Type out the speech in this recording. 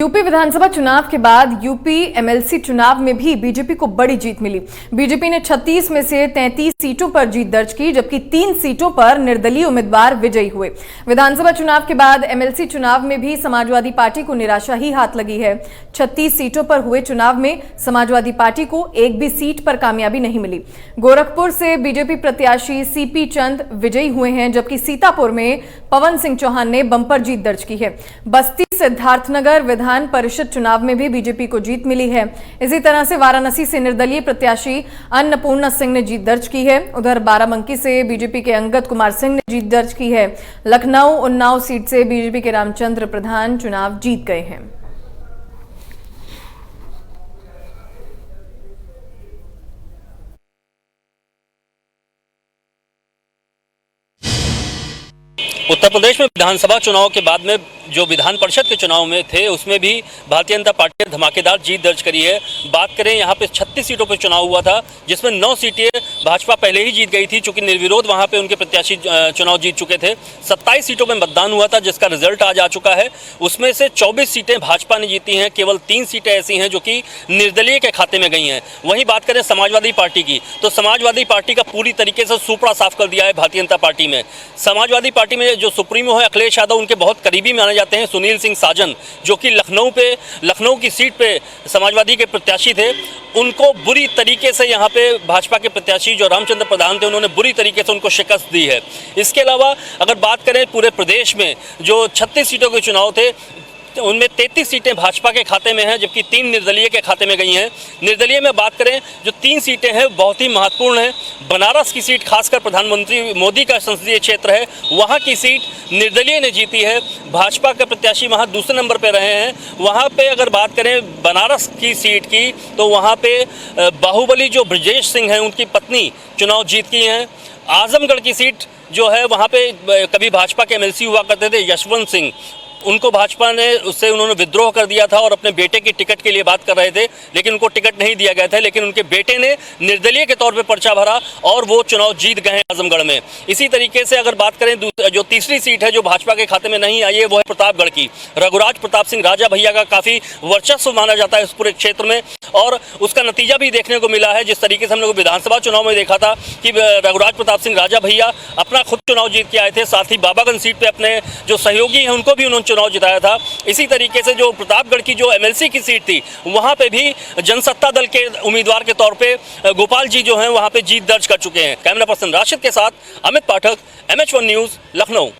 UP विधानसभा चुनाव के बाद यूपी एमएलसी चुनाव में भी बीजेपी को बड़ी जीत मिली। बीजेपी ने 36 में से 33 सीटों पर जीत दर्ज की, जबकि 3 सीटों पर निर्दलीय उम्मीदवार विजयी हुए। विधानसभा चुनाव के बाद एमएलसी चुनाव में भी समाजवादी पार्टी को निराशा ही हाथ लगी है। 36 सीटों पर हुए चुनाव में समाजवादी पार्टी को एक भी सीट पर कामयाबी नहीं मिली। गोरखपुर से बीजेपी प्रत्याशी सीपी चंद विजयी हुए हैं, जबकि सीतापुर में पवन सिंह चौहान ने बंपर जीत दर्ज की है। बस्ती सिद्धार्थनगर विधान परिषद चुनाव में भी बीजेपी को जीत मिली है। इसी तरह से वाराणसी से निर्दलीय प्रत्याशी अन्नपूर्णा सिंह ने जीत दर्ज की है। उधर बाराबंकी से बीजेपी के अंगद कुमार सिंह ने जीत दर्ज की है। लखनऊ उन्नाव सीट से बीजेपी के रामचंद्र प्रधान चुनाव जीत गए हैं। उत्तर प्रदेश में विधानसभा चुनाव के बाद में जो विधान परिषद के चुनाव में थे उसमें भी भारतीय जनता पार्टी ने धमाकेदार जीत दर्ज करी है। बात करें यहाँ पे 36 सीटों पर चुनाव हुआ था, जिसमें 9 सीटें भाजपा पहले ही जीत गई थी, चूंकि निर्विरोध वहाँ पे उनके प्रत्याशी चुनाव जीत चुके थे। 27 सीटों में मतदान हुआ था, जिसका रिजल्ट आज आ चुका है। उसमें से 24 सीटें भाजपा ने जीती हैं, केवल 3 सीटें ऐसी हैं जो कि निर्दलीय के खाते में गई हैं। वहीं बात करें समाजवादी पार्टी की, तो समाजवादी पार्टी का पूरी तरीके से सूपड़ा साफ कर दिया है भारतीय जनता पार्टी में। समाजवादी पार्टी में जो सुप्रीमो है अखिलेश यादव, उनके बहुत करीबी माने जाते हैं सुनील सिंह साजन, जो कि लखनऊ की सीट पे समाजवादी के प्रत्याशी थे। उनको बुरी तरीके से यहाँ पे भाजपा के प्रत्याशी जो रामचंद्र प्रधान थे, उन्होंने बुरी तरीके से उनको शिकस्त दी है। इसके अलावा अगर बात करें पूरे प्रदेश में जो 36 सीटों के चुनाव थे, उनमें 33 सीटें भाजपा के खाते में हैं, जबकि 3 निर्दलीय के खाते में गई हैं। निर्दलीय में बात करें, जो 3 सीटें हैं बहुत ही महत्वपूर्ण हैं। बनारस की सीट, खासकर प्रधानमंत्री मोदी का संसदीय क्षेत्र है, वहाँ की सीट निर्दलीय ने जीती है। भाजपा के प्रत्याशी वहाँ दूसरे नंबर पर रहे हैं। वहाँ पे अगर बात करें बनारस की सीट की, तो वहाँ पे बाहुबली जो ब्रजेश सिंह हैं, उनकी पत्नी चुनाव जीत की हैं। आजमगढ़ की सीट जो है, वहाँ पे कभी भाजपा के एमएलसी हुआ करते थे यशवंत सिंह, उनको भाजपा ने उससे उन्होंने विद्रोह कर दिया था और अपने बेटे की टिकट के लिए बात कर रहे थे, लेकिन उनको टिकट नहीं दिया गया था। लेकिन उनके बेटे ने निर्दलीय के तौर पे पर्चा भरा और वो चुनाव जीत गए हैं आजमगढ़ में। इसी तरीके से अगर बात करें, जो तीसरी सीट है जो भाजपा के खाते में नहीं आई है, वो है प्रतापगढ़ की। रघुराज प्रताप सिंह राजा भैया का काफ़ी वर्चस्व माना जाता है इस पूरे क्षेत्र में, और उसका नतीजा भी देखने को मिला है। जिस तरीके से हम लोग विधानसभा चुनाव में देखा था कि रघुराज प्रताप सिंह राजा भैया अपना खुद चुनाव जीत के आए थे, साथ ही बाबागंज सीट पर अपने जो सहयोगी हैं उनको भी उन्होंने चुनाव जिताया था। इसी तरीके से जो प्रतापगढ़ की जो एमएलसी की सीट थी, वहां पे भी जनसत्ता दल के उम्मीदवार के तौर पे गोपाल जी जो हैं वहां पे जीत दर्ज कर चुके हैं। कैमरा पर्सन राशिद के साथ अमित पाठक, MH1 न्यूज, लखनऊ।